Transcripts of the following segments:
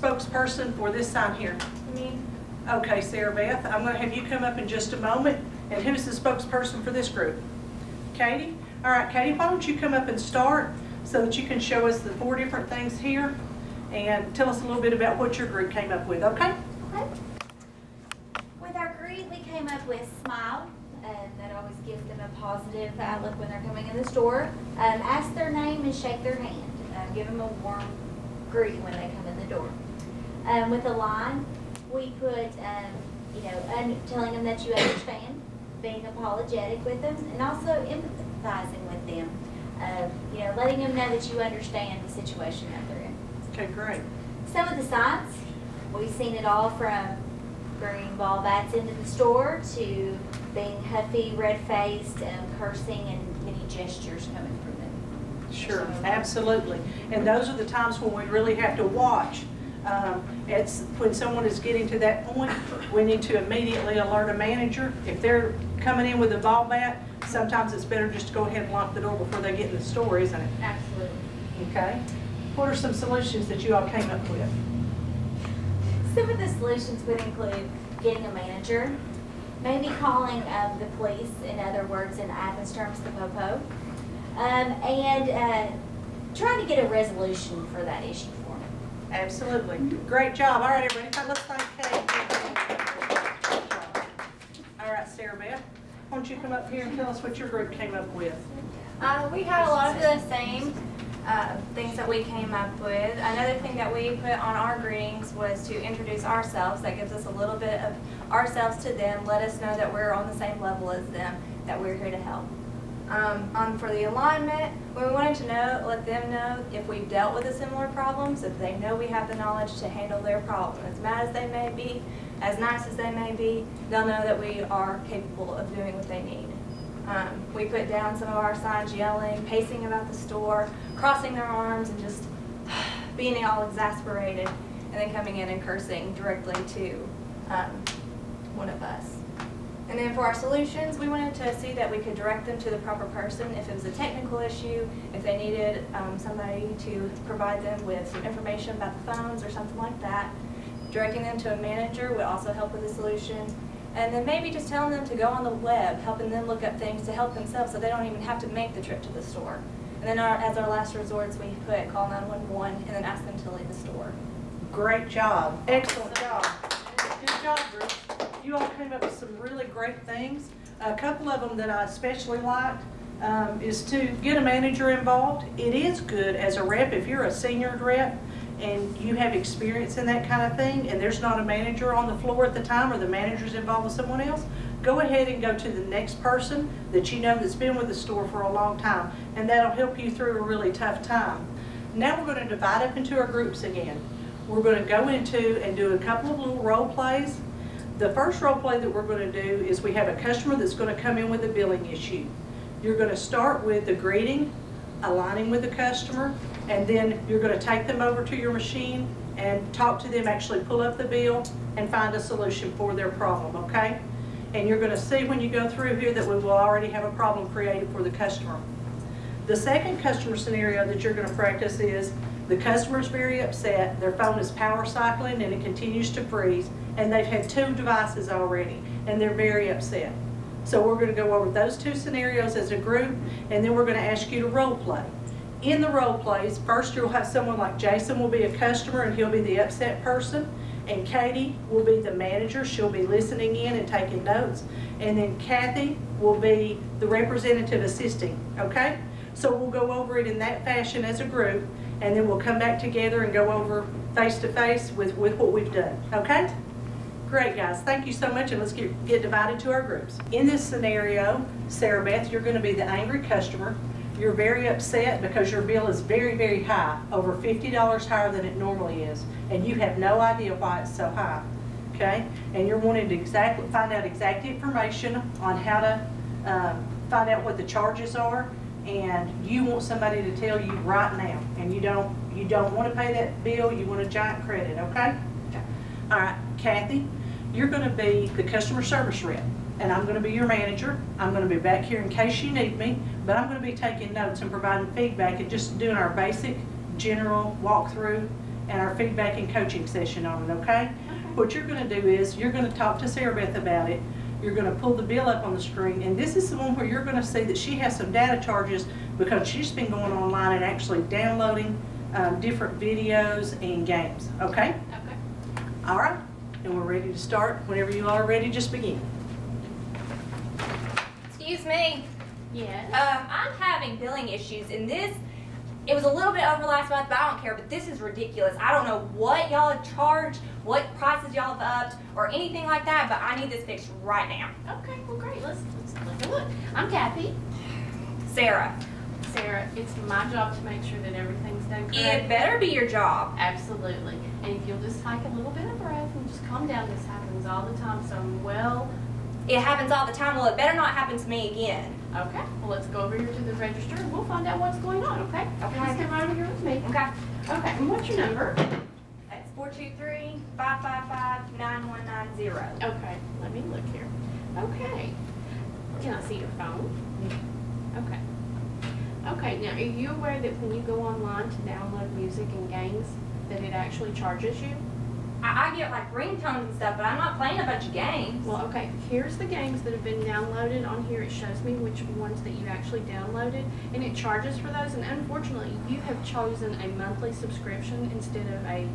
spokesperson for this sign here? Me. Okay, Sarah Beth, I'm going to have you come up in just a moment. And who's the spokesperson for this group? Katie? All right, Katie, why don't you come up and start so that you can show us the 4 different things here and tell us a little bit about what your group came up with, okay? Okay. With our group, we came up with Smile. That always gives them a positive outlook when they're coming in the store. Ask their name and shake their hand. Give them a warm greeting when they come in the door. With Align, we put, telling them that you understand, being apologetic with them, and also empathizing with them. Letting them know that you understand the situation that they're in. Okay, great. Some of the signs, we've seen it all from bringing ball bats into the store to being huffy, red-faced, cursing, and many gestures coming from them. Sure, absolutely. And those are the times when we really have to watch. It's when someone is getting to that point, we need to immediately alert a manager. If they're coming in with a ball bat, sometimes it's better just to go ahead and lock the door before they get in the store, isn't it? Absolutely. Okay. What are some solutions that you all came up with? Some of the solutions would include getting a manager, maybe calling the police, in other words, in Athens terms, the popo, and trying to get a resolution for that issue for them. Absolutely. Great job. All right, everybody, let's thank Kate. All right, Sarah Beth, why don't you come up here and tell us what your group came up with? We had a lot of the same things that we came up with. Another thing that we put on our greetings was to introduce ourselves. That gives us a little bit of ourselves to them, let us know that we're on the same level as them, that we're here to help. For the alignment, we wanted to let them know if we've dealt with a similar problem, so that they know we have the knowledge to handle their problem. As mad as they may be, as nice as they may be, they'll know that we are capable of doing what they need. We put down some of our signs yelling, pacing about the store, crossing their arms, and just being all exasperated, and then coming in and cursing directly to one of us. And then for our solutions, we wanted to see that we could direct them to the proper person if it was a technical issue, if they needed somebody to provide them with some information about the phones or something like that. Directing them to a manager would also help with the solution. And then maybe just telling them to go on the web, helping them look up things to help themselves so they don't even have to make the trip to the store. And then as our last resorts, we put call 911 and then ask them to leave the store. Great job. Excellent job. Good job, group. You all came up with some really great things. A couple of them that I especially liked is to get a manager involved. It is good as a rep if you're a senior rep and you have experience in that kind of thing and there's not a manager on the floor at the time or the manager's involved with someone else, go ahead and go to the next person that you know that's been with the store for a long time, and that'll help you through a really tough time. Now we're going to divide up into our groups again. We're going to go into and do a couple of little role plays. The first role play that we're going to do is we have a customer that's going to come in with a billing issue. You're going to start with the greeting, aligning with the customer, and then you're going to take them over to your machine and talk to them, actually pull up the bill and find a solution for their problem, okay? And you're going to see when you go through here that we will already have a problem created for the customer. The second customer scenario that you're going to practice is the customer's very upset, their phone is power cycling and it continues to freeze, and they've had 2 devices already and they're very upset. So we're going to go over those 2 scenarios as a group, and then we're going to ask you to role play. In the role plays, first you'll have someone like Jason will be a customer and he'll be the upset person, and Katie will be the manager. She'll be listening in and taking notes, and then Kathy will be the representative assisting, okay? So we'll go over it in that fashion as a group, and then we'll come back together and go over face to face with what we've done, okay? Great, guys. Thank you so much, and let's get divided to our groups. In this scenario, Sarah Beth, you're going to be the angry customer. You're very upset because your bill is very, very high, over $50 higher than it normally is, and you have no idea why it's so high, okay? And you're wanting to find out exact information on how to find out what the charges are, and you want somebody to tell you right now, and you don't want to pay that bill. You want a giant credit, okay? All right, Kathy, you're going to be the customer service rep, and I'm going to be your manager. I'm going to be back here in case you need me, but I'm going to be taking notes and providing feedback and just doing our basic general walkthrough and our feedback and coaching session on it, okay? What you're going to do is you're going to talk to Sarah Beth about it. You're going to pull the bill up on the screen, and this is the one where you're going to see that she has some data charges because she's been going online and actually downloading different videos and games, okay? Okay. All right, and we're ready to start. Whenever you are ready, just begin. Excuse me. Yes. I'm having billing issues, and it was a little bit over last month, but I don't care, but this is ridiculous. I don't know what y'all have charged, what prices y'all have upped, or anything like that, but I need this fixed right now. Okay, well great, let's take a look. I'm Kathy. Sarah. Sarah, it's my job to make sure that everything's done correct. It better be your job. Absolutely. And if you'll just take a little bit of breath and just calm down, this happens all the time, so It happens all the time. Well, it better not happen to me again. okay, well let's go over here to the register and we'll find out what's going on, okay? Okay. Just come right over here with me. Okay. Okay, and what's your number? It's 423-555-9190. Okay, let me look here. Okay. Can I see your phone? Okay. Okay, now are you aware that when you go online to download music and games, that it actually charges you? I get like ringtones and stuff, but I'm not playing a bunch of games. Well, okay, here's the games that have been downloaded on here. It shows me which ones that you actually downloaded, and it charges for those, and unfortunately, you have chosen a monthly subscription instead of a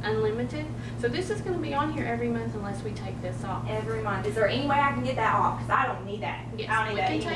unlimited. So this is going to be on here every month unless we take this off. Every month. Is there any way I can get that off? Because I don't need that. Yes, I don't need that we can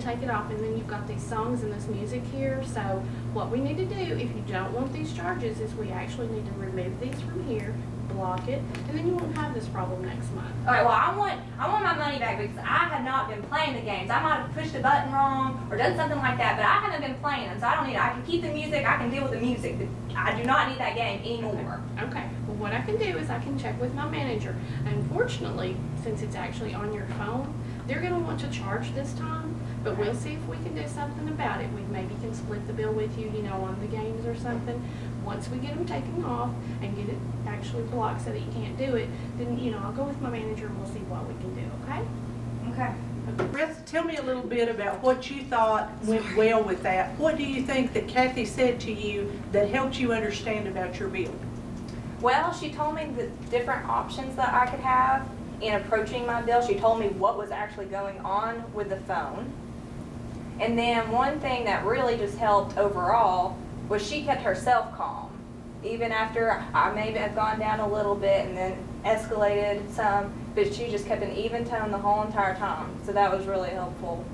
take it off, and then you've got these songs and this music here. So what we need to do, if you don't want these charges, is we actually need to remove these from here, block it, and then you won't have this problem next month. All right, well, I want my money back because I have not been playing the games. I might have pushed a button wrong or done something like that, but I haven't been playing them, so I don't need it. I can keep the music. I can deal with the music. But I do not need that game anymore. Okay. Well, what I can do is I can check with my manager. Unfortunately, since it's actually on your phone, they're going to want to charge this time, but we'll see if we can do something about it. We maybe can split the bill with you, on the games or something. Once we get them taken off and get it actually blocked so that you can't do it, then, I'll go with my manager and we'll see what we can do, okay? Okay. Beth, tell me a little bit about what you thought went well with that. What do you think that Kathy said to you that helped you understand about your bill? Well, she told me the different options that I could have in approaching my bill. She told me what was actually going on with the phone. And then one thing that really just helped overall was she kept herself calm. Even after I maybe have gone down a little bit and then escalated some, but she just kept an even tone the whole entire time. So that was really helpful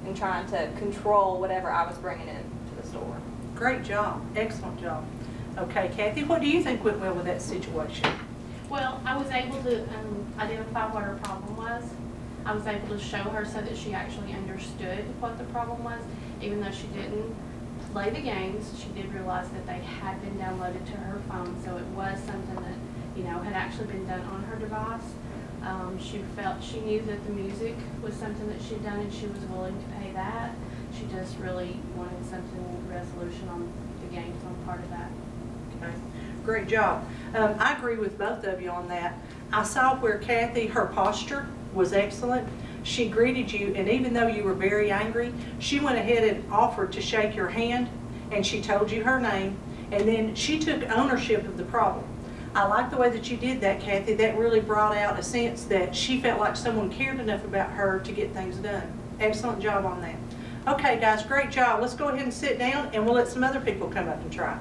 in trying to control whatever I was bringing in to the store. Great job. Excellent job. Okay, Kathy, what do you think went well with that situation? Well, I was able to identify what her problem was. I was able to show her so that she actually understood what the problem was, even though she didn't play the games. She did realize that they had been downloaded to her phone, so it was something that had actually been done on her device. She knew that the music was something that she'd done, and she was willing to pay that. She just really wanted something resolution on the games on part of that. Okay. Great job. I agree with both of you on that. I saw where Kathy, her posture was excellent. She greeted you, and even though you were very angry, she went ahead and offered to shake your hand, and she told you her name, and then she took ownership of the problem. I like the way that you did that, Kathy. That really brought out a sense that she felt like someone cared enough about her to get things done. Excellent job on that. Okay, guys, great job. Let's go ahead and sit down, and we'll let some other people come up and try.